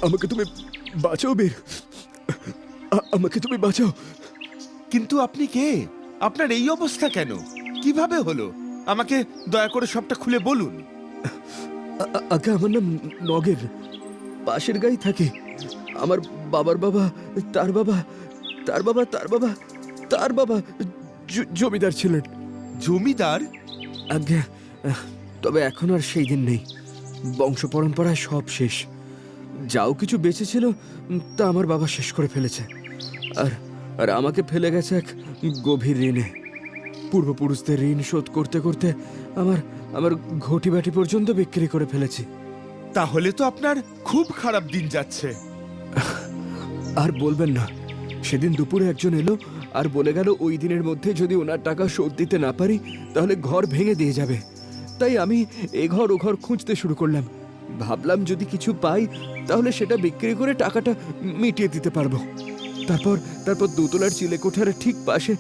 আমাকে তুমি বাঁচাও বীর, আমাকে তুমি বাঁচাও। কিন্তু আপনি কে? আপনার এই অবস্থা কেন? কিভাবে হলো? আমাকে দয়া করে সবটা খুলে বলুন। আগে আমার নাম নগের, পাশের গাঁয়ে থাকে। আমার বাবার বাবা, তার বাবা, তার বাবা, তার বাবা, তার বাবা জমিদার ছিলেন। জমিদার? আজ্ঞা, তবে এখন আর সেই দিন নেই। বংশ পরম্পরায় সব শেষ। যাও কিছু বেঁচে ছিল তা আমার বাবা শেষ করে ফেলেছে। আর আর আমাকে ফেলে গেছে এক গভীর ঋণে। পূর্বপুরুষদের ঋণ শোধ করতে করতে আমার আমার ঘটি বাটি পর্যন্ত বিক্রি করে ফেলেছি। তাহলে তো আপনার খুব খারাপ দিন যাচ্ছে। আর বলবেন না, সেদিন দুপুরে একজন এলো আর বলে গেল ওই দিনের মধ্যে যদি ওনার টাকা শোধ দিতে না পারি তাহলে ঘর ভেঙে দিয়ে যাবে। তাই আমি এ ঘর ও ঘর খুঁজতে শুরু করলাম। ভাবলাম যদি কিছু পাই তাহলে সেটা বিক্রি করে টাকাটা মিটিয়ে দিতে পারবো। তারপর তারপর দোতলার চিলেকোঠার ঠিক পাশে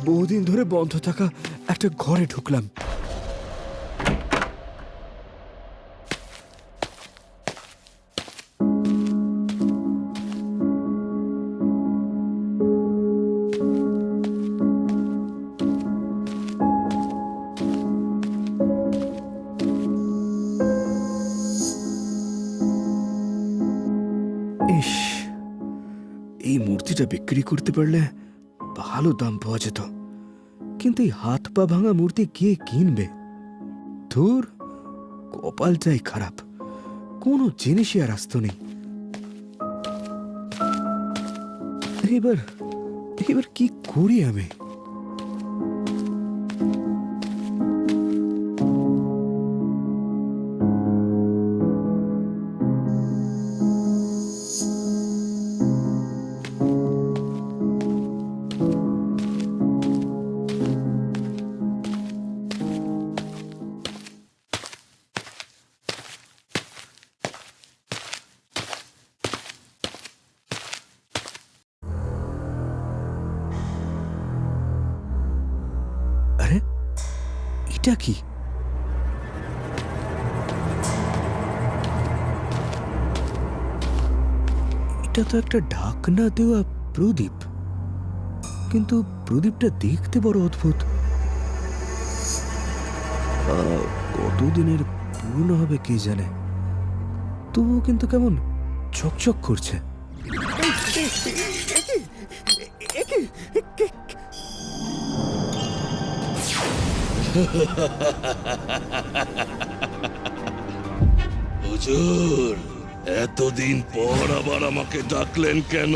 বহুদিন ধরে বন্ধ থাকা একটা ঘরে ঢুকলাম। ইস, এই মূর্তিটা বিক্রি করতে পারলে ভালো দাম পাওয়া যেত। কিন্তু এই হাত পা ভাঙা মূর্তি কে কিনবে? ধুর, কপালটাই খারাপ, কোনো জিনিসই আর আসতো নেই। এবার এবার কি করি আমি? আরে, এটা কি? এটা তো একটা ঢাকনা দেওয়া প্রদীপ, কিন্তু প্রদীপটা দেখতে বড় অদ্ভুত। কতদিনের পুরনো হবে কে জানে, তবুও কিন্তু কেমন চকচক করছে। হুজুর, এতদিন পর আবার আমাকে ডাকলেন কেন?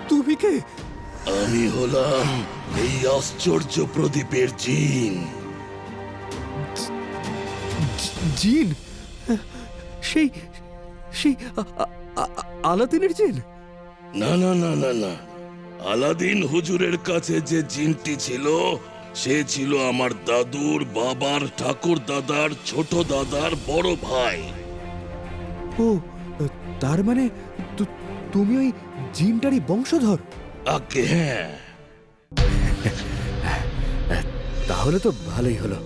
তুমি কে? আমি হলাম এই আশ্চর্য প্রদীপের জিন। জিন? সেই সেই আলাদিনের জিন? না না না না না, আলাদিন হুজুরের কাছে যে জিনটি ছিল সে ছিল আমার দাদুর বাবার ঠাকুর দাদার ছোট দাদার বড় ভাই। ও, তার মানে তুমি ওই জিনটারই বংশধর? আগে হ্যাঁ। তাহলে তো ভালোই হলো।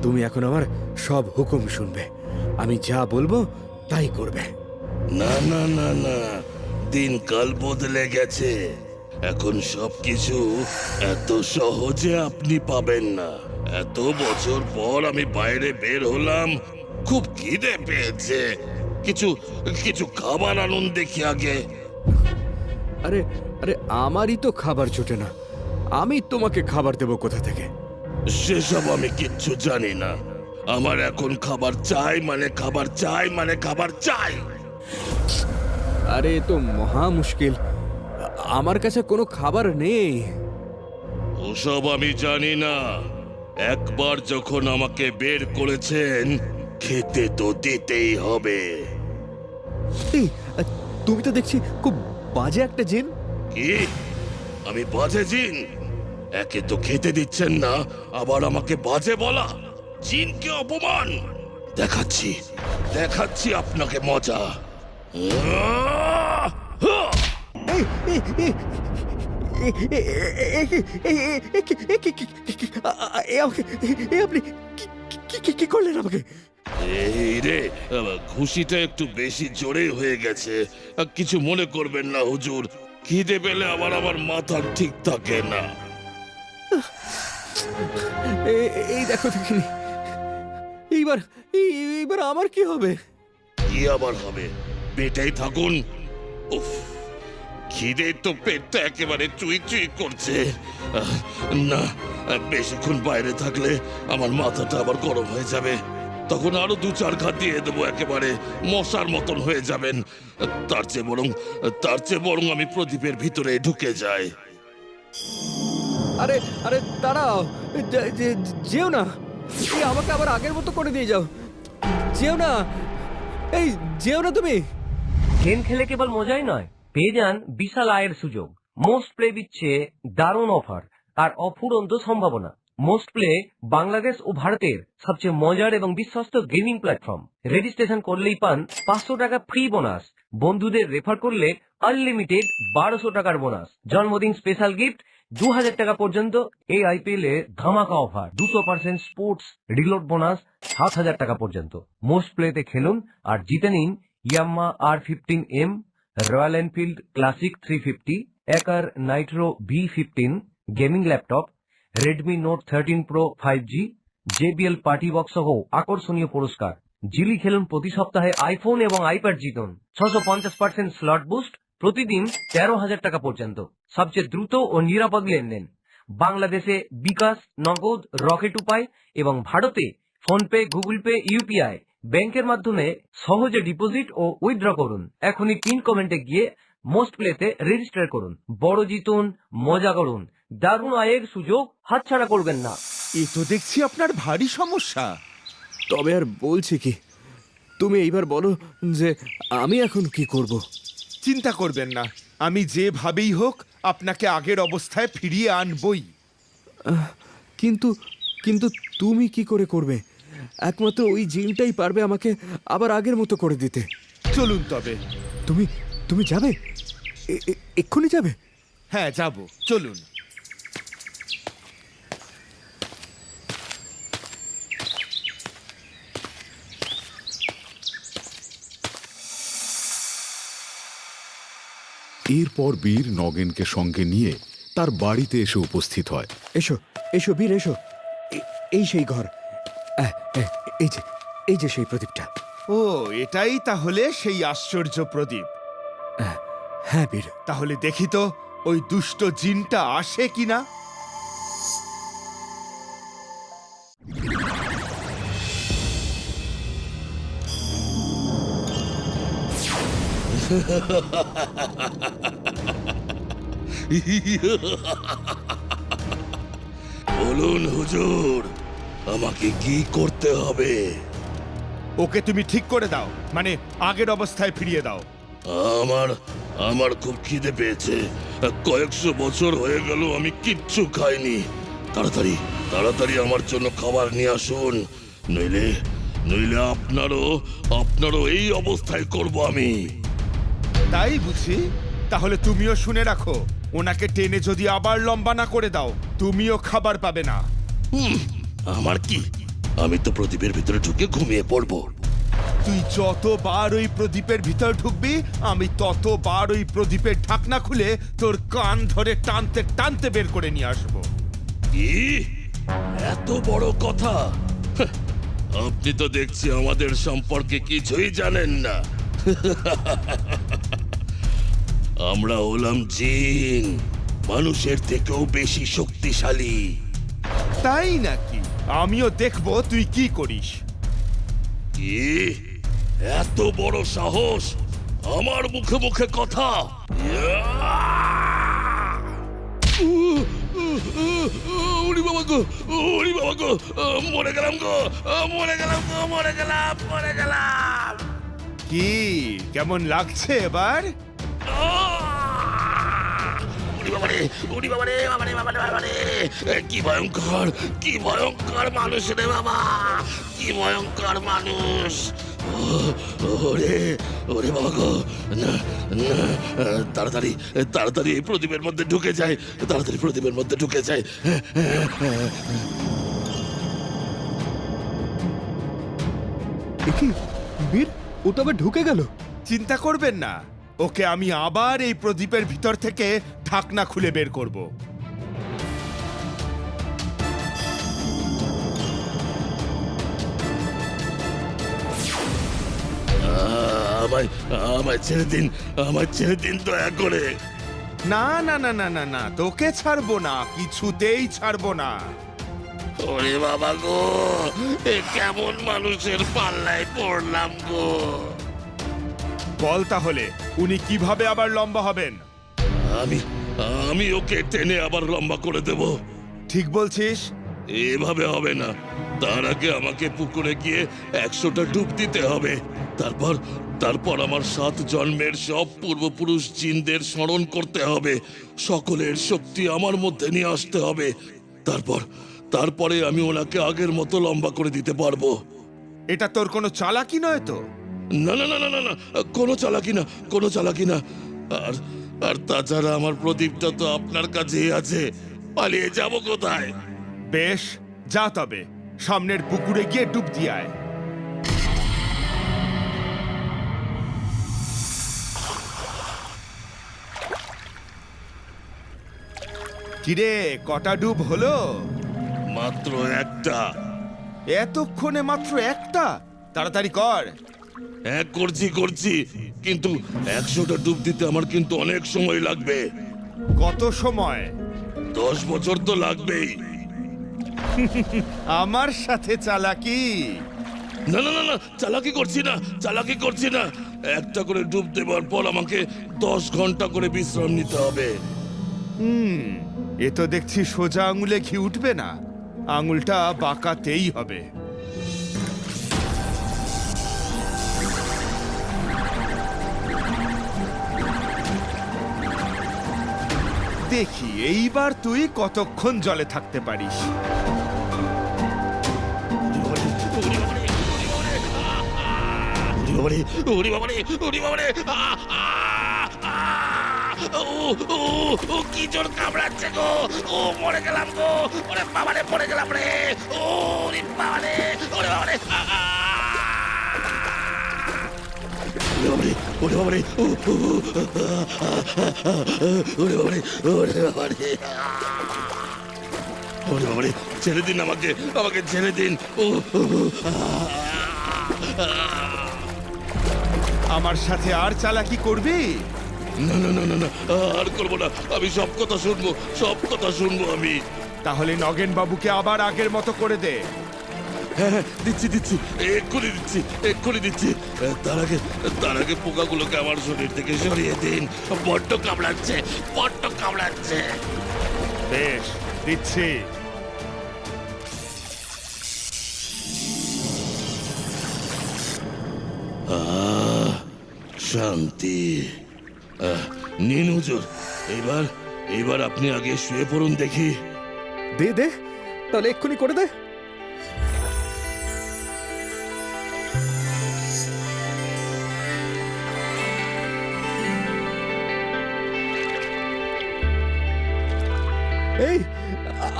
তুমি এখন আমার সব হুকুম শুনবে, আমি যা বলবো তাই করবে। না না না না, দিনকাল বদলে গেছে। এখন সবকিছু এত সহজে আপনি পাবেন না। এত বছর পর আমি বাইরে বের হলাম, খুব খিদে পেয়েছে। কিছু কিছু খাবার আনুন দেখি আগে। আরে আরে, আমারই তো খাবার জোটে না, আমি তোমাকে খাবার দেবো কোথা থেকে? সেসব আমি কিচ্ছু জানি না। আমার এখন খাবার চাই মানে খাবার চাই মানে খাবার চাই। আরে এ তো মহা মুশকিল, আমার কাছে কোনো খাবার নেই। ওসব আমি জানি না। একবার যখন আমাকে বের করেছেন, খেতে তো দিতেই হবে। এই, তুমি তো দেখছি খুব বাজে একটা জিন। কি? আমি বাজে জিন? একে তো খেতে দিচ্ছেন না, আবার আমাকে বাজে বলা? জিনকে অপমান! দেখাচ্ছি দেখাচ্ছি আপনাকে মজা। আহ! হা! এই, এই, এই, আপনি কি কি করলেন আমাকে? এই রে, ঘুষিটা একটু বেশি জোরে হয়ে গেছে। কিছু মনে করবেন না হুজুর, খিদে পেলে আমার মাথা ঠিক থাকে না। এই দেখো দেখিনি, এইবার এইবার আমার কি হবে? কি আবার হবে? পেটেই থাকুন। উফ, খিদে তো পেটটা একেবারে চুই চুই করছে। না, বেশিক্ষণ বাইরে থাকলে আমার মাথাটা আবার গরম হয়ে যাবে। তখন আরো 2-4 ঘা দিয়ে দেবো, একেবারে মশার মতন হয়ে যাবেন। তার চেয়ে বরং আমি প্রদীপের ভিতরে ঢুকে যাই। আরে আরে দাঁড়াও, যেও না, এই আমাকে আবার আগের মতো করে দিয়ে যাও। যেও না, এই যেও না তুমি। গেম খেলে কেবল মজাই নয়, পেয়ে যান বিশাল আয়ের সুযোগ। মোস্ট প্লে দিচ্ছে দারুণ অফার আর অফুরন্ত সম্ভাবনা। মোস্ট প্লে বাংলাদেশ ও ভারতের সবচেয়ে মজার এবং বিশ্বস্ত গেমিং প্ল্যাটফর্ম। রেজিস্ট্রেশন করলেই পান 500 টাকা ফ্রি বোনাস, বন্ধুদের রেফার করলে আনলিমিটেড 1200 টাকার বোনাস, জন্মদিন স্পেশাল গিফট 2000 টাকা পর্যন্ত। এই আইপিএল এ ধামাকা অফার 200% স্পোর্টস রিলোড বোনাস 7000 টাকা পর্যন্ত। মোস্ট প্লেতে খেলুন আর জিতে নিন ইয়াম্মা R15M, রয়্যাল এনফিল্ড ক্লাসিক 350, একার Nitro V15 gaming laptop, Redmi note 13 pro 5G, JBL party box সহ আকর্ষণীয় পুরস্কার। জিলি খেলুন প্রতি সপ্তাহে আইফোন এবং আইপ্যাড জিতুন। 650% স্লট বুস্ট, প্রতিদিন 13,000 টাকা পর্যন্ত। সবচেয়ে দ্রুত ও নিরাপদ লেনদেন। বাংলাদেশে বিকাশ, নগদ, রকেট উপায় এবং ভারতে ফোনপে, গুগল পে, ইউপিআই ব্যাংকের মাধ্যমে সহজে ডিপোজিট ও উইথড্র করুন। এখনই পিন কমেন্টে গিয়ে মোস্ট প্লেতে রেজিস্টার করুন। বড় জিতুন, মজা করুন, দারুণ আয়ের সুযোগ হাতছাড়া করবেন না। এ তো দেখছি আপনার ভারী সমস্যা। তবে আর বলছি কি, তুমি এইবার বলো যে আমি এখন কি করব? চিন্তা করবেন না, আমি যেভাবেই হোক আপনাকে আগের অবস্থায় ফিরিয়ে আনবই। কিন্তু কিন্তু তুমি কি করে করবে? একমাত্র ওই জিনটাই পারবে আমাকে আবার আগের মতো করে দিতে। চলুন তবে। তুমি তুমি যাবে? এক্ষুনি যাবে? হ্যাঁ, যাব, চলুন। এরপর বীর নগেনকে সঙ্গে নিয়ে তার বাড়িতে এসে উপস্থিত হয়। এসো এসো বীর, এসো। এই সেই ঘর। এই যে এই যে সেই প্রদীপটা। ও, এটাই তাহলে সেই আশ্চর্য প্রদীপ। হ্যাঁ বীর। তাহলে দেখি তো ওই দুষ্ট জিনটা আসে কিনা। বলুন হুজুর, আমাকে কি করতে হবে? ওকে তুমি ঠিক করে দাও, মানে আগের অবস্থায় ফিরিয়ে দাও। আমার আমার খুব খিদে পেয়েছে। কয়েকশো বছর হয়ে গেল আমি কিচ্ছু খাইনি। তাড়াতাড়ি তাড়াতাড়ি আমার জন্য খাবার নিয়ে আসুন, নইলে নইলে আপনারও এই অবস্থায় করব আমি। তাই বুঝি? তাহলে তুমিও শুনে রাখো, ওনাকে টেনে যদি আবার লম্বা না করে দাও, তুমিও খাবার পাবে না। আমার কি? আমি তো প্রদীপের ভিতরে ঢুকে ঘুমিয়ে পড়বো। তুই যতবার ওই প্রদীপের ভিতর ঢুকবি, আমি ততবার ওই প্রদীপের ঢাকনা খুলে তোর কান ধরে টানতে টানতে বের করে নিয়ে আসবো। কি? এত বড় কথা? আপনি তো দেখছি আমাদের সম্পর্কে কিছুই জানেন না। আমরা হলাম জিন, মানুষের থেকেও বেশি শক্তিশালী। তাই নাকি? আমিও দেখবো তুই কি করিস। কি? এত বড় সাহস? আমার মুখে মুখে কথা? উড়ি বাবা গো, উড়ি বাবা গো, মরে গেলাম গো, মরে গেলাম গো, মরে গেলাম, মরে গেলাম। কি কেমন লাগছে এবার? উড়ি বাবা রে, উড়ি বাবা রে, বাবা রে, বাবা রে, বাবা রে। কি ভয়ঙ্কর, কি ভয়ঙ্কর মানুষ রে বাবা, কি ভয়ঙ্কর মানুষ। ওরে ওরে বাবা গো, না না, তাড়াতাড়ি তাড়াতাড়ি এই প্রদীপের মধ্যে ঢুকে যায়, তাড়াতাড়ি প্রদীপের মধ্যে ঢুকে যায়। এ কি বীর, ও তো আবার ঢুকে গেল। চিন্তা করবেন না, ওকে আমি আবার এই প্রদীপের ভিতর থেকে ঢাকনা খুলে বের করব। আমায় আমায় ছেড়ে দিন, আমায় ছেড়ে দিন দয়া করে। না না না না না না, তোকে ছাড়বো না, কিছুতেই ছাড়বো না। ওরে বাবা গো, এ কেমন মানুষের পাল্লায় পড়লাম গো। বল তাহলে, উনি কিভাবে আবার লম্বা হবেন? আমি আমি ওকে টেনে আবার লম্বা করে দেব। ঠিক বলছিস? এভাবে হবে না, তার আগে আমাকে পুকুরে গিয়ে 100টা ডুব দিতে হবে। তারপর তারপর আমার 7 জন্মের সব পূর্বপুরুষ জিনদের স্মরণ করতে হবে, সকলের শক্তি আমার মধ্যে নিয়ে আসতে হবে। তারপরে আমি ওনাকে আগের মতো লম্বা করে দিতে পারবো। এটা তোর কোনো চালাকি নয় তো? না না না না না না, কোনো চালাকি না, কোনো চালাকি না। আর আর তাছাড়া আমার প্রদীপটা তো আপনার কাছেই আছে, পালিয়ে যাব কোথায়? বেশ, যা তবে সামনের পুকুরে গিয়ে ডুব দিয়ে আয়। কিরে, কটা ডুব হলো? মাত্র একটা। এতক্ষণে মাত্র একটা? তাড়াতাড়ি কর। হ্যাঁ, করছি, কিন্তু 100টা ডুব দিতে আমার কিন্তু অনেক সময় লাগবে। কত সময়? 10 বছর তো লাগবেই। আমার সাথে চালাকি? না না না না, চালাকি করছি না। একটা করে ডুব দেওয়ার পর আমাকে 10 ঘন্টা করে বিশ্রাম নিতে হবে। এ তো দেখছি সোজা আঙুলে ঘি উঠবে না, আঙুলটা বাঁকাতেই হবে। দেখি এইবার তুই কতক্ষণ জলে থাকতে পারিস। ওরে বাবারে, ও কি জোর কামড়াচ্ছে গো, ও মরে গেলাম গো, ওরে বাবারে মরে গেলাম রে, ওরে বাবারে, ওরে বাবারে, ওরে বাবারে, ওরে বাবারে, ওরে বাবারে, ছেড়ে দিন আমাকে ছেড়ে দিন। আমার সাথে আর চালাকি করবি? না না না না না, আর করবো না, আমি সব কথা শুনবো আমি। তাহলে নগেন বাবুকে আবার আগের মতো করে দে। হ্যাঁ, দিচ্ছি, এক্ষুনি দিচ্ছি। তার আগে পোকাগুলোকে আমার শরীর থেকে সরিয়ে দিন, বড্ড কামড়াচ্ছে। বেশ, দিচ্ছি। শান্তি। নিন হুজুর, এবার আপনি আগে শুয়ে পড়ুন দেখি। দে তাহলে এক্ষুনি করে দে। এই,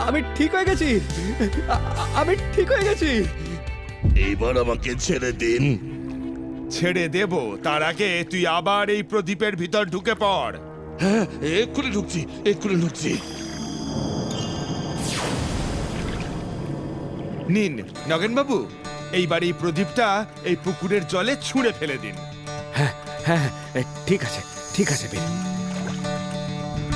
আমি ঠিক হয়ে গেছি, আমি ঠিক হয়ে গেছি। এইবার আমাকে ছেড়ে দিন। ছেড়ে দেব, তার আগে তুই আবার এই প্রদীপের ভিতর ঢুকে পড়। হ্যাঁ, এক্ষুনি ঢুকছি। নিন নগেন বাবু, এইবার এই প্রদীপটা এই পুকুরের জলে ছুঁড়ে ফেলে দিন। হ্যাঁ, ঠিক আছে বীর।